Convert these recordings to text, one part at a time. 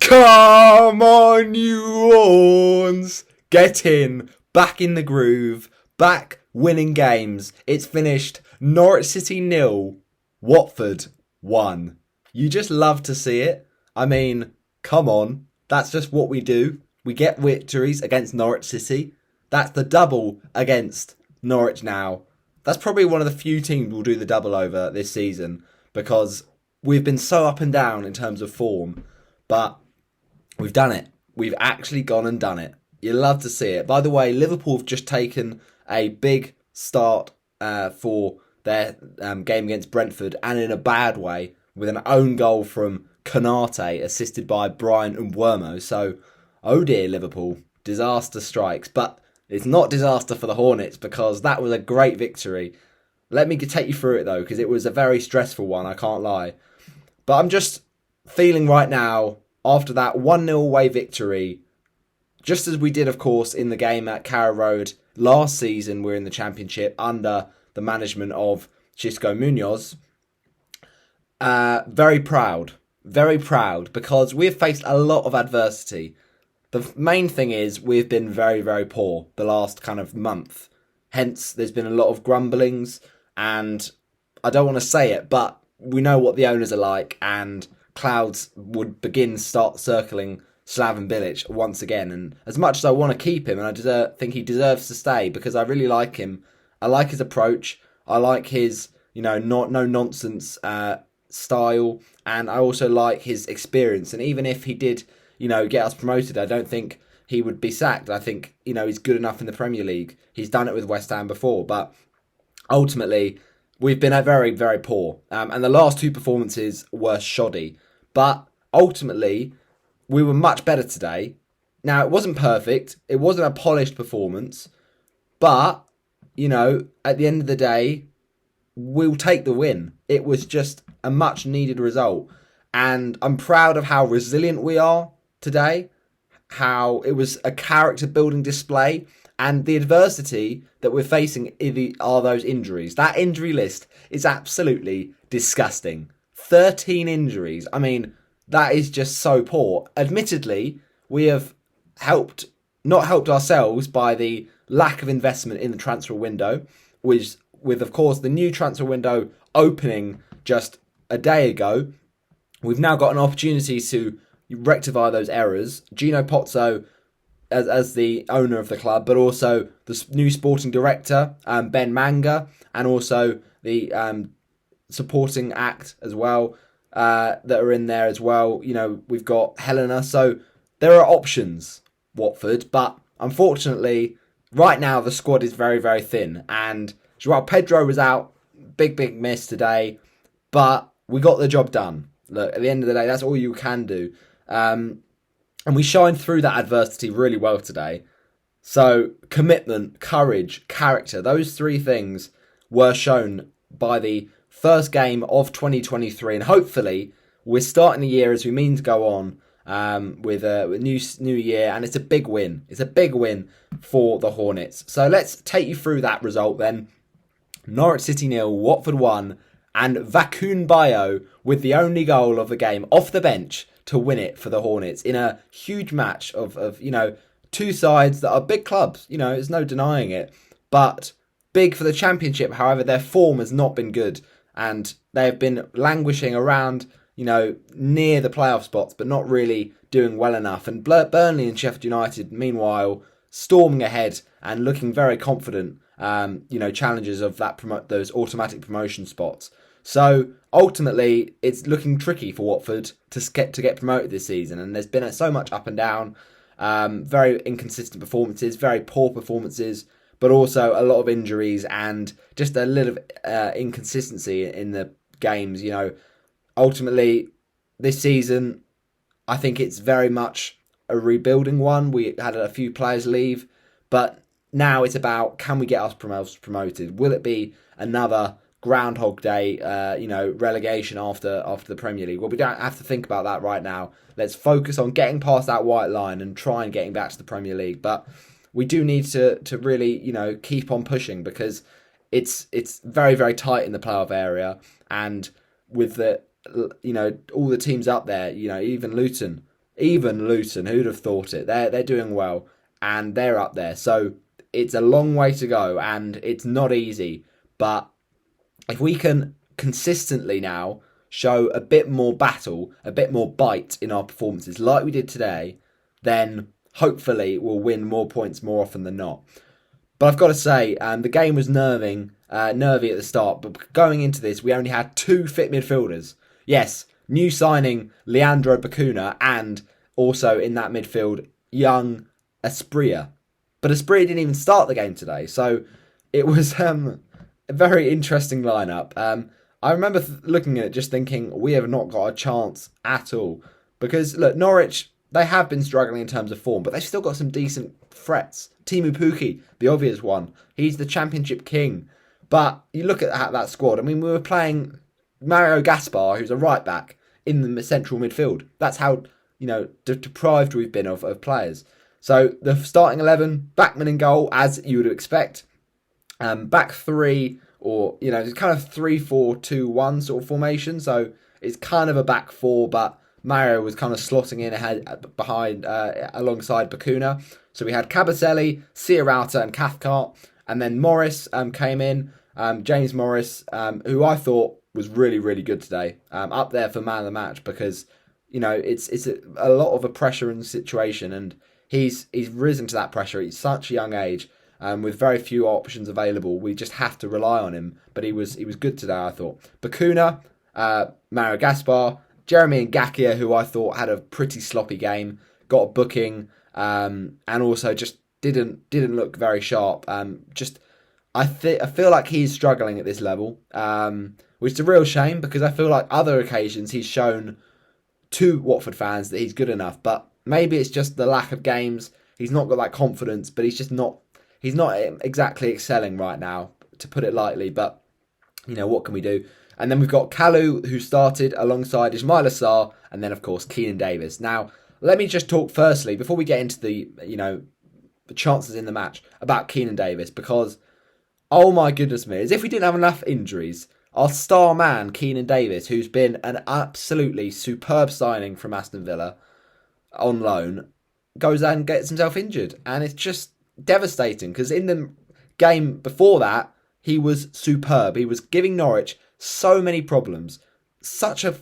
Come on, you Horns! Get in, back in the groove, back winning games. It's finished Norwich City 0, Watford 1. You just love to see it. I mean, come on, that's just what we do. We get victories against Norwich City. That's the double against Norwich now. That's probably one of the few teams we'll do the double over this season because we've been so up and down in terms of form. But we've done it. We've actually gone and done it. You love to see it. By the way, Liverpool have just taken a big start for their game against Brentford, and in a bad way, with an own goal from Konate, assisted by Brian Mbeumo. So, oh dear, Liverpool. Disaster strikes. But it's not disaster for the Hornets because that was a great victory. Let me take you through it though, because it was a very stressful one, I can't lie. But I'm just feeling right now, after that 1-0 away victory, just as we did, of course, in the game at Carrow Road last season, we're in the Championship under the management of Xisco Munoz. Very proud, because we've faced a lot of adversity. The main thing is we've been very, very poor the last kind of month. Hence, there's been a lot of grumblings, and I don't want to say it, but we know what the owners are like, and clouds would start circling Slaven Bilic once again. And as much as I want to keep him, and I think he deserves to stay because I really like him. I like his approach. I like his, no nonsense style, and I also like his experience. And even if he did, get us promoted, I don't think he would be sacked. I think, he's good enough in the Premier League. He's done it with West Ham before, but ultimately, we've been very, very poor. And the last two performances were shoddy. But ultimately, we were much better today. Now, it wasn't perfect. It wasn't a polished performance. But, at the end of the day, we'll take the win. It was just a much needed result. And I'm proud of how resilient we are today. How it was a character building display. And the adversity that we're facing are those injuries. That injury list is absolutely disgusting. 13 injuries. I mean, that is just so poor. Admittedly, we have not helped ourselves by the lack of investment in the transfer window, with of course, the new transfer window opening just a day ago. We've now got an opportunity to rectify those errors. Gino Pozzo as the owner of the club, but also the new sporting director, Ben Manga, and also the supporting act as well, that are in there as well. We've got Helena. So there are options, Watford, but unfortunately, right now the squad is very, very thin. And Joao Pedro was out, big miss today, but we got the job done. Look, at the end of the day, that's all you can do. And we shined through that adversity really well today. So commitment, courage, character, those three things were shown by the first game of 2023. And hopefully we're starting the year as we mean to go on with a new year. And it's a big win. It's a big win for the Hornets. So let's take you through that result then. Norwich City 0, Watford 1. And Vakun Bayo with the only goal of the game off the bench to win it for the Hornets in a huge match of two sides that are big clubs. There's no denying it. But big for the Championship, however, their form has not been good. And they have been languishing around, near the playoff spots, but not really doing well enough. And Burnley and Sheffield United, meanwhile, storming ahead and looking very confident, challengers of those automatic promotion spots. So ultimately, it's looking tricky for Watford to get promoted this season, and there's been so much up and down, very inconsistent performances, very poor performances, but also a lot of injuries and just a little inconsistency in the games. Ultimately, this season, I think it's very much a rebuilding one. We had a few players leave, but now it's about, can we get us promoted? Will it be another Groundhog Day, relegation after the Premier League? Well, we don't have to think about that right now. Let's focus on getting past that white line and try and getting back to the Premier League. But we do need to really, keep on pushing because it's very, very tight in the playoff area. And with the, all the teams up there, even Luton, even Luton, who'd have thought it? They're doing well, and they're up there. So it's a long way to go, and it's not easy. But if we can consistently now show a bit more battle, a bit more bite in our performances, like we did today, then hopefully we'll win more points more often than not. But I've got to say, the game was nervy at the start. But going into this, we only had 2 fit midfielders. Yes, new signing Leandro Bacuna, and also in that midfield, young Asprilla. But Asprilla didn't even start the game today, so it was a very interesting lineup. I remember looking at it just thinking, we have not got a chance at all. Because, look, Norwich, they have been struggling in terms of form, but they've still got some decent threats. Timu Puki, the obvious one. He's the championship king. But you look at that squad. I mean, we were playing Mario Gaspar, who's a right back, in the central midfield. That's how, deprived we've been of players. So the starting 11, Backman in goal, as you would expect. Back 3, or, it's kind of 3-4-2-1 sort of formation. So it's kind of a back 4, but Mario was kind of slotting in ahead behind alongside Bacuna. So we had Cabaselli, Ciarauta and Cathcart. And then Morris came in, James Morris, who I thought was really, really good today. Up there for man of the match because, it's a lot of a pressure in the situation, and he's risen to that pressure. He's such a young age, with very few options available. We just have to rely on him. But he was good today, I thought. Bacuna, Mario Gaspar, Jeremy Ngakia, who I thought had a pretty sloppy game, got a booking, and also just didn't look very sharp. I feel like he's struggling at this level, which is a real shame because I feel like other occasions he's shown to Watford fans that he's good enough. But maybe it's just the lack of games. He's not got that confidence, but he's not exactly excelling right now, to put it lightly. But what can we do? And then we've got Kalu, who started alongside Ismail Assar, and then of course Keinan Davis. Now, let me just talk firstly before we get into the chances in the match about Keinan Davis, because oh my goodness me, as if we didn't have enough injuries, our star man Keinan Davis, who's been an absolutely superb signing from Aston Villa on loan, goes out and gets himself injured, and it's just devastating because in the game before that he was superb. He was giving Norwich so many problems. Such a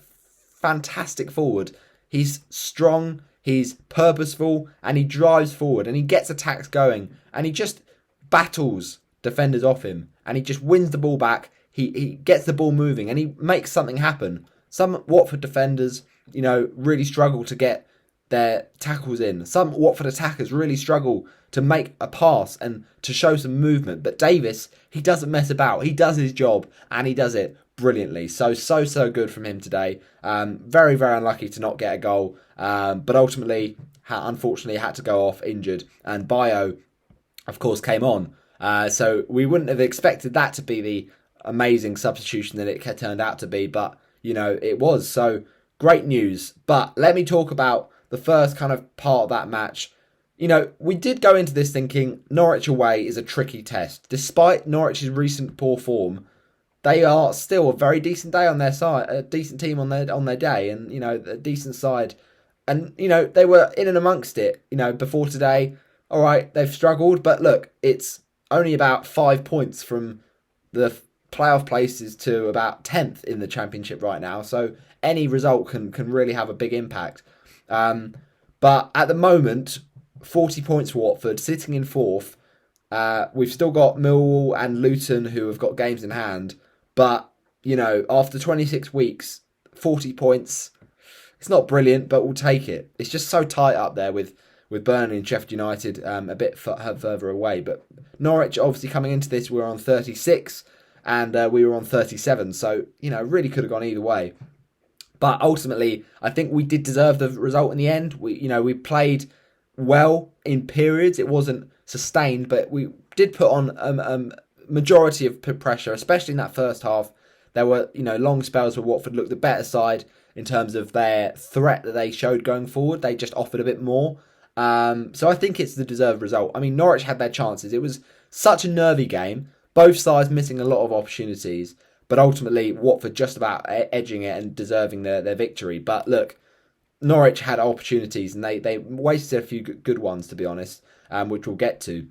fantastic forward. He's strong, he's purposeful, and he drives forward, and he gets attacks going, and he just battles defenders off him, and he just wins the ball back. He gets the ball moving, and he makes something happen. Some Watford defenders, really struggle to get their tackles in. Some Watford attackers really struggle to make a pass and to show some movement. But Davis, he doesn't mess about. He does his job, and he does it brilliantly. So good from him today. Very, very unlucky to not get a goal. But ultimately, unfortunately, had to go off injured. And Bio, of course, came on. So we wouldn't have expected that to be the amazing substitution that it turned out to be. But, it was. So great news. But let me talk about the first kind of part of that match. We did go into this thinking Norwich away is a tricky test. Despite Norwich's recent poor form, they are still a very decent day on their side, a decent team on their day, and a decent side. And they were in and amongst it. Before today, all right, they've struggled, but look, it's only about 5 points from the playoff places to about 10th in the Championship right now. So any result can really have a big impact. But at the moment, 40 points for Watford, sitting in 4th. We've still got Millwall and Luton who have got games in hand. But, after 26 weeks, 40 points, it's not brilliant, but we'll take it. It's just so tight up there with Burnley and Sheffield United a bit further away. But Norwich, obviously, coming into this, we were on 36 and we were on 37. So, really could have gone either way. But ultimately, I think we did deserve the result in the end. We played well in periods. It wasn't sustained, but we did put on majority of pressure, especially in that first half. There were, long spells where Watford looked the better side in terms of their threat that they showed going forward. They just offered a bit more. So I think it's the deserved result. I mean, Norwich had their chances. It was such a nervy game. Both sides missing a lot of opportunities. But ultimately, Watford just about edging it and deserving their victory. But look, Norwich had opportunities and they wasted a few good ones, to be honest, which we'll get to.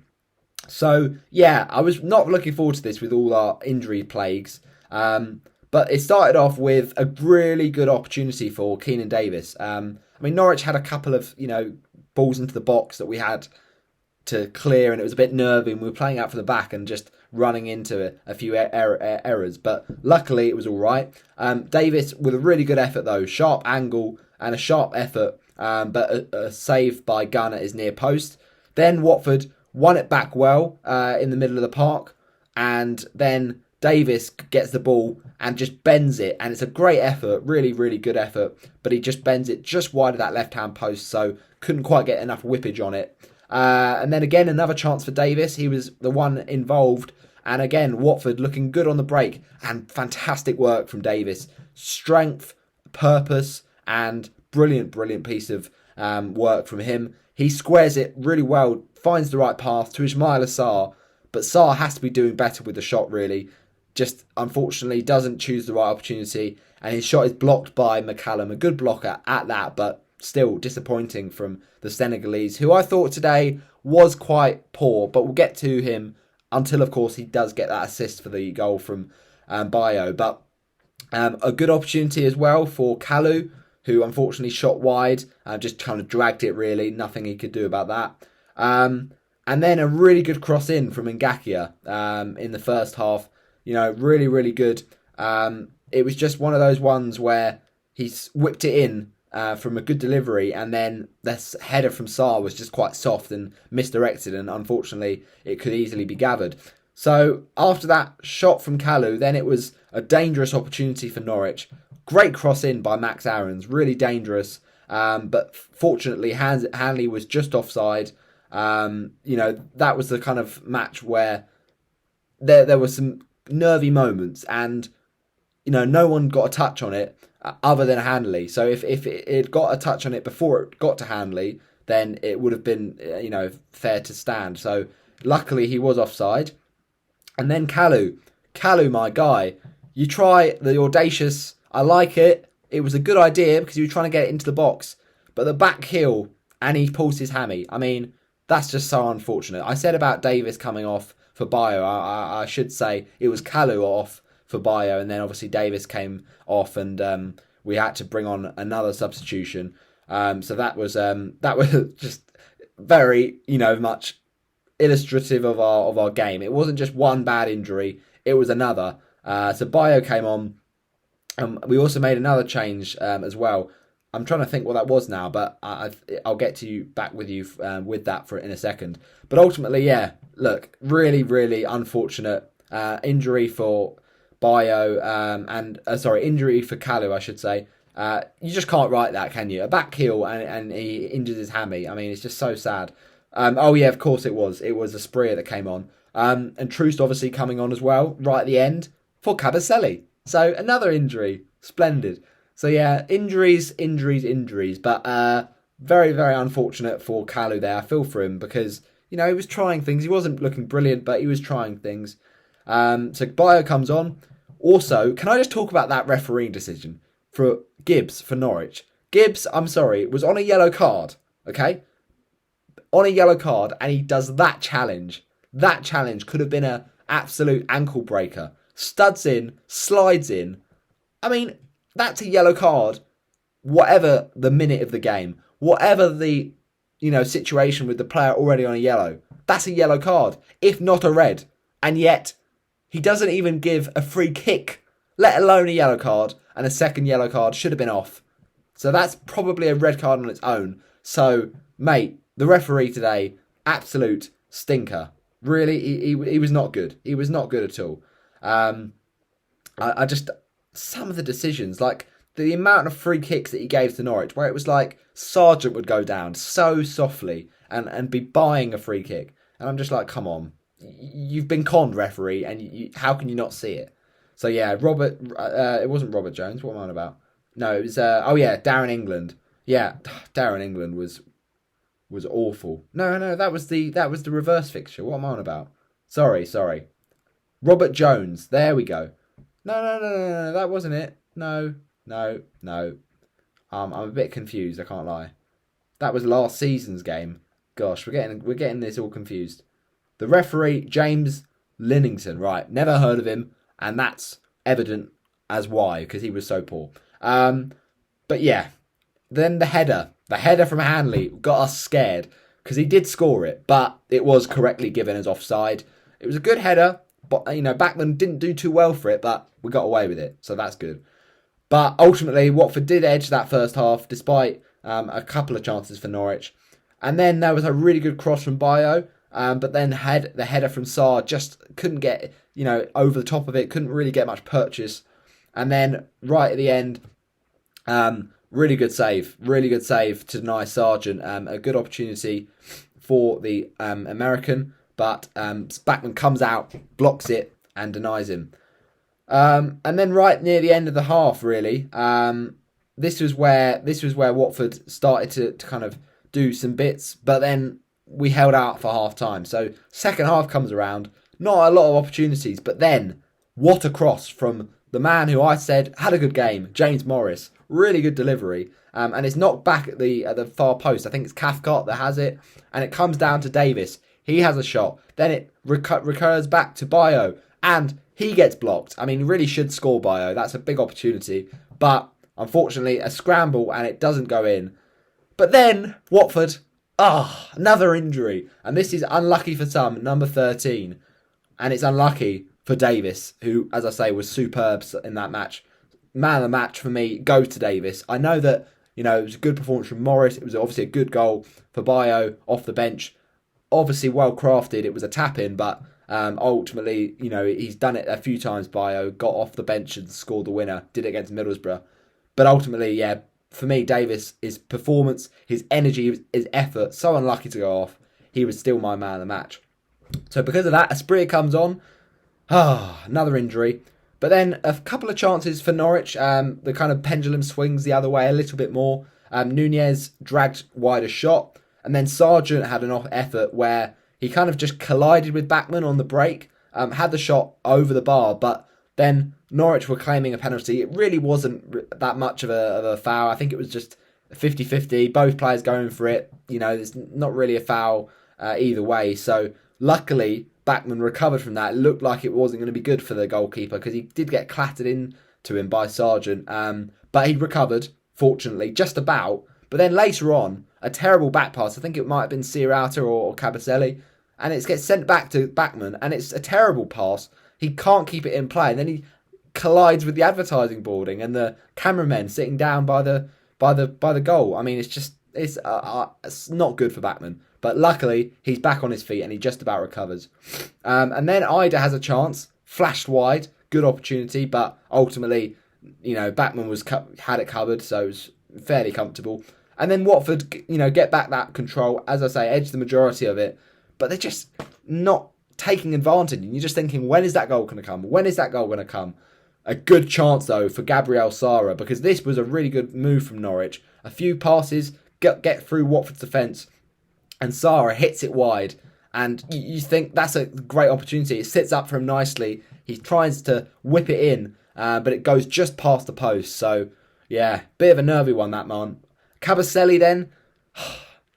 So, yeah, I was not looking forward to this with all our injury plagues. But it started off with a really good opportunity for Keinan Davis. I mean, Norwich had a couple of, balls into the box that we had to clear, and it was a bit nervy, and we were playing out for the back and just running into a few errors. But luckily, it was all right. Davis with a really good effort, though. Sharp angle and a sharp effort, but a save by Gunn at his near post. Then Watford won it back well in the middle of the park, and then Davis gets the ball and just bends it, and it's a great effort, really, really good effort, but he just bends it just wide of that left-hand post, so couldn't quite get enough whippage on it. And then again, another chance for Davis. He was the one involved, and again, Watford looking good on the break, and fantastic work from Davis. Strength, purpose, and brilliant piece of work from him. He squares it really well, finds the right path to Ismail Assar, but Sarr has to be doing better with the shot, really. Just, unfortunately, doesn't choose the right opportunity, and his shot is blocked by McCallum. A good blocker at that, but still disappointing from the Senegalese, who I thought today was quite poor, but we'll get to him until, of course, he does get that assist for the goal from Bayo. But a good opportunity as well for Kalu, who unfortunately shot wide, just kind of dragged it, really. Nothing he could do about that. And then a really good cross in from Ngakia in the first half. Really, really good. It was just one of those ones where he's whipped it in from a good delivery, and then this header from Sarr was just quite soft and misdirected, and unfortunately it could easily be gathered. So after that shot from Kalu, then it was a dangerous opportunity for Norwich. Great cross in by Max Aarons, really dangerous. But fortunately Hanley was just offside. That was the kind of match where there were some nervy moments, and no one got a touch on it other than Hanley. So if it got a touch on it before it got to Hanley, then it would have been fair to stand. So luckily he was offside. And then Kalu, my guy, you try the audacious. I like it. It was a good idea because you were trying to get it into the box, but the back heel, and he pulls his hammy. I mean, that's just so unfortunate. I said about Davis coming off for Bayo. I should say it was Kalu off for Bayo, and then obviously Davis came off, and we had to bring on another substitution. So that was just very much illustrative of our game. It wasn't just one bad injury; it was another. So Bayo came on, and we also made another change as well. I'm trying to think what that was now, but I'll get to you back with you with that in a second. But ultimately, yeah, look, really, really unfortunate injury for Bayo injury for Kalu, I should say. You just can't write that, can you? A back heel and he injures his hammy. I mean, it's just so sad. Of course it was. It was Asprilla that came on. And Troost obviously coming on as well, right at the end, for Cabaselli. So another injury. Splendid. So yeah, injuries. But very, very unfortunate for Kalu there. I feel for him because, he was trying things. He wasn't looking brilliant, but he was trying things. So Bayo comes on. Also, can I just talk about that refereeing decision for Gibbs for Norwich? Gibbs, I'm sorry, was on a yellow card, okay? On a yellow card, and he does that challenge. That challenge could have been an absolute ankle breaker. Studs in, slides in. I mean, that's a yellow card, whatever the minute of the game, whatever the situation with the player already on a yellow. That's a yellow card, if not a red. And yet, he doesn't even give a free kick, let alone a yellow card, and a second yellow card should have been off. So that's probably a red card on its own. So, mate, the referee today, absolute stinker. Really, he was not good. He was not good at all. I just, some of the decisions, like the amount of free kicks that he gave to Norwich, where it was like Sargent would go down so softly and be buying a free kick. And I'm just like, come on. You've been conned, referee, and how can you not see it? So yeah, Robert. It wasn't Robert Jones. What am I on about? No, it was. Darren England. Yeah, Darren England was awful. No, that was the reverse fixture. What am I on about? Sorry. Robert Jones. There we go. No, that wasn't it. No. I'm a bit confused, I can't lie. That was last season's game. Gosh, we're getting this all confused. The referee, James Linnington, right? Never heard of him, and that's evident as why, because he was so poor. But yeah, then the header from Hanley got us scared because he did score it, but it was correctly given as offside. It was a good header, but Bachmann didn't do too well for it, but we got away with it, so that's good. But ultimately, Watford did edge that first half, despite a couple of chances for Norwich. And then there was a really good cross from Bayo, but then the header from Sarr just couldn't get, over the top of it, couldn't really get much purchase. And then right at the end, really good save to deny Sargent. A good opportunity for the American, but Bachmann comes out, blocks it, and denies him. And then right near the end of the half, really, this was where Watford started to kind of do some bits, but then we held out for half time. So second half comes around, not a lot of opportunities, but then what a cross from the man who I said had a good game, James Morris. Really good delivery, and it's knocked back at the far post. I think it's Cathcart that has it, and it comes down to Davis. He has a shot. Then it recurs back to Bayo, and he gets blocked. I mean, he really should score Bayo. That's a big opportunity, but unfortunately, a scramble, and it doesn't go in. But then Watford, another injury, and this is unlucky for some, number 13, and it's unlucky for Davis, who, as I say, was superb in that match. Man of the match for me goes to Davis. I know that, it was a good performance from Morris. It was obviously a good goal for Bayo off the bench. Obviously well crafted. It was a tap in, but ultimately, he's done it a few times. Bayo got off the bench and scored the winner. Did it against Middlesbrough. But ultimately, yeah, for me, Davis, his performance, his energy, his effort, so unlucky to go off. He was still my man of the match. So because of that, Asprilla comes on. Another injury. But then a couple of chances for Norwich. The kind of pendulum swings the other way a little bit more. Nunez dragged wide a shot. And then Sargent had an off effort where he kind of just collided with Bachmann on the break. Had the shot over the bar. But then Norwich were claiming a penalty. It really wasn't that much of a foul. I think it was just 50-50. Both players going for it. There's not really a foul either way. So luckily, Bachmann recovered from that. It looked like it wasn't going to be good for the goalkeeper because he did get clattered into him by Sargent. But he recovered, fortunately, just about. But then later on, a terrible back pass. I think it might have been Sierrata or Cabaselli. And it gets sent back to Bachmann. And it's a terrible pass. He can't keep it in play. And then he collides with the advertising boarding and the cameramen sitting down by the goal. I mean, it's not good for Bachmann. But luckily, he's back on his feet and he just about recovers. And then Ida has a chance, flashed wide, good opportunity, but ultimately, Bachmann had it covered, so it was fairly comfortable. And then Watford, get back that control, as I say, edge the majority of it, but they're just not taking advantage. And you're just thinking, when is that goal going to come? When is that goal going to come? A good chance, though, for Gabriel Sara, because this was a really good move from Norwich. A few passes, get through Watford's defence, and Sara hits it wide. And you think that's a great opportunity. It sits up for him nicely. He tries to whip it in, but it goes just past the post. So, yeah, bit of a nervy one, that man. Cabaselli then,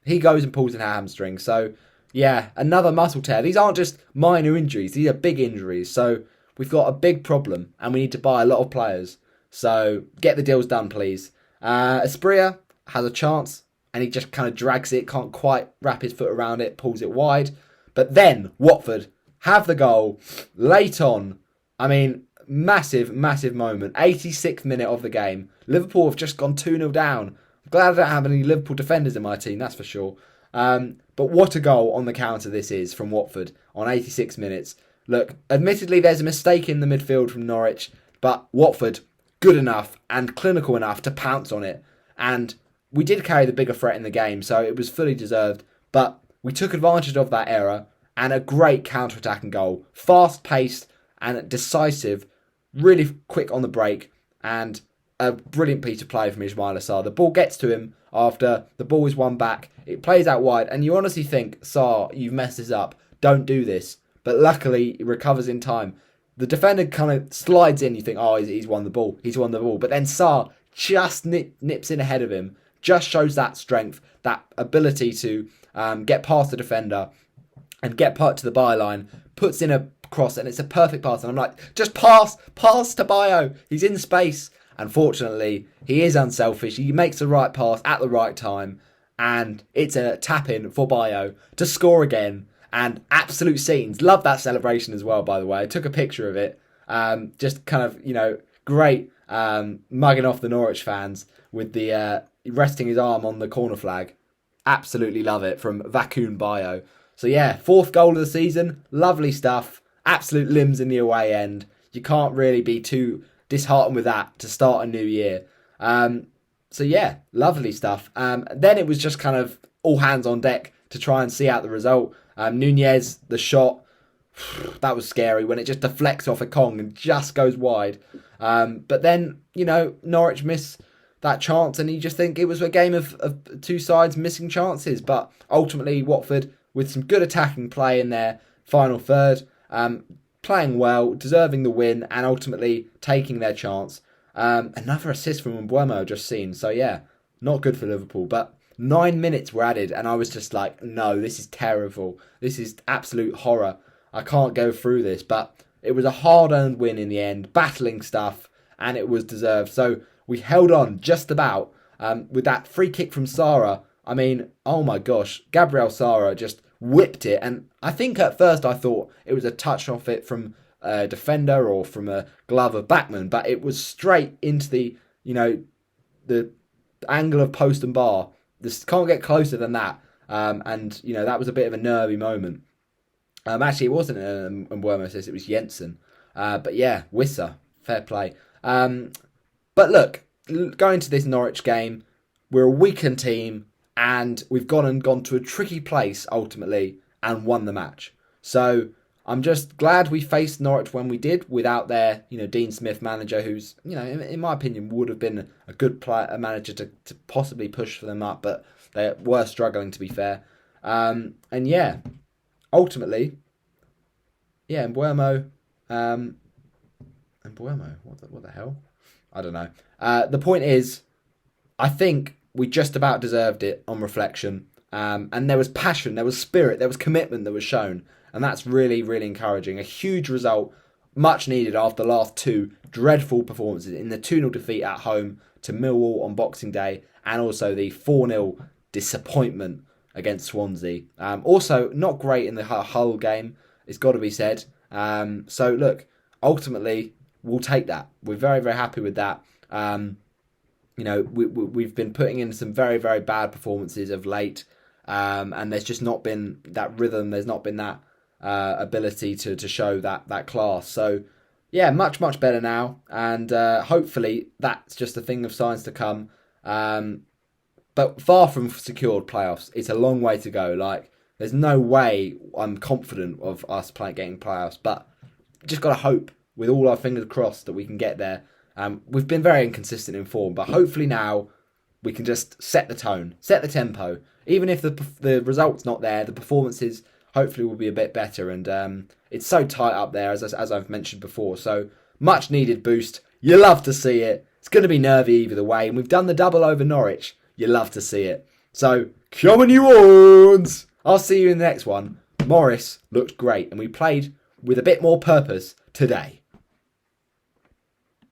he goes and pulls in a hamstring. So, yeah, another muscle tear. These aren't just minor injuries. These are big injuries. So, we've got a big problem, and we need to buy a lot of players. So, get the deals done, please. Asprilla has a chance, and he just kind of drags it, can't quite wrap his foot around it, pulls it wide. But then, Watford have the goal late on. I mean, massive, massive moment. 86th minute of the game. Liverpool have just gone 2-0 down. I'm glad I don't have any Liverpool defenders in my team, that's for sure. But what a goal on the counter this is from Watford on 86 minutes. Look, admittedly, there's a mistake in the midfield from Norwich, but Watford, good enough and clinical enough to pounce on it. And we did carry the bigger threat in the game, so it was fully deserved. But we took advantage of that error, and a great counter-attacking goal. Fast-paced and decisive, really quick on the break, and a brilliant piece of play from Ismail Assar. The ball gets to him after the ball is won back. It plays out wide, and you honestly think, Sarr, you've messed this up. Don't do this. But luckily, he recovers in time. The defender kind of slides in. You think, oh, he's won the ball. He's won the ball. But then Sarr just nips in ahead of him. Just shows that strength, that ability to get past the defender and get part to the byline, puts in a cross, and it's a perfect pass. And I'm like, just pass to Bio. He's in space. Unfortunately, he is unselfish. He makes the right pass at the right time, and it's a tap-in for Bio to score again. And absolute scenes. Love that celebration as well, by the way. I took a picture of it. Just kind of, great mugging off the Norwich fans with the resting his arm on the corner flag. Absolutely love it from Vakun Bio. So yeah, 4th goal of the season. Lovely stuff. Absolute limbs in the away end. You can't really be too disheartened with that to start a new year. So yeah, lovely stuff. Then it was just kind of all hands on deck to try and see out the result. Nunez, the shot, that was scary when it just deflects off a Kong and just goes wide. But then, Norwich miss that chance, and you just think it was a game of two sides missing chances. But ultimately, Watford, with some good attacking play in their final third, playing well, deserving the win, and ultimately taking their chance. Another assist from Mbeumo just seen. So yeah, not good for Liverpool. But 9 minutes were added, and I was just like, no, this is terrible. This is absolute horror. I can't go through this. But it was a hard-earned win in the end, battling stuff, and it was deserved. So we held on just about with that free kick from Sara. I mean, oh my gosh, Gabriel Sara just whipped it. And I think at first I thought it was a touch off it from a defender or from a glove of Backman, but it was straight into the angle of post and bar. This can't get closer than that. And that was a bit of a nervy moment. Actually, it wasn't a Mbeumo assist, it was Jensen. But yeah, Wissa, fair play. But look, going to this Norwich game, we're a weakened team, and we've gone to a tricky place ultimately and won the match. So I'm just glad we faced Norwich when we did, without their Dean Smith manager, who's in my opinion would have been a good manager to possibly push for them up, but they were struggling, to be fair. And yeah, ultimately, yeah, Mbeumo, what the hell? I don't know. The point is, I think we just about deserved it on reflection. And there was passion, there was spirit, there was commitment that was shown. And that's really, really encouraging. A huge result, much needed after the last two dreadful performances in the 2-0 defeat at home to Millwall on Boxing Day, and also the 4-0 disappointment against Swansea. Also, not great in the Hull game, it's got to be said. So look, ultimately, we'll take that. We're very, very happy with that. We've been putting in some very, very bad performances of late, and there's just not been that rhythm. There's not been that ability to show that class. So yeah, much, much better now, and hopefully that's just a thing of signs to come. But far from secured playoffs. It's a long way to go. Like, there's no way I'm confident of us getting playoffs, but just got to hope with all our fingers crossed that we can get there. We've been very inconsistent in form, but hopefully now we can just set the tone, set the tempo. Even if the result's not there, the performances hopefully will be a bit better. And it's so tight up there, as I've mentioned before. So much needed boost. You love to see it. It's going to be nervy either way. And we've done the double over Norwich. You love to see it. So come on, you Horns! I'll see you in the next one. Morris looked great, and we played with a bit more purpose today.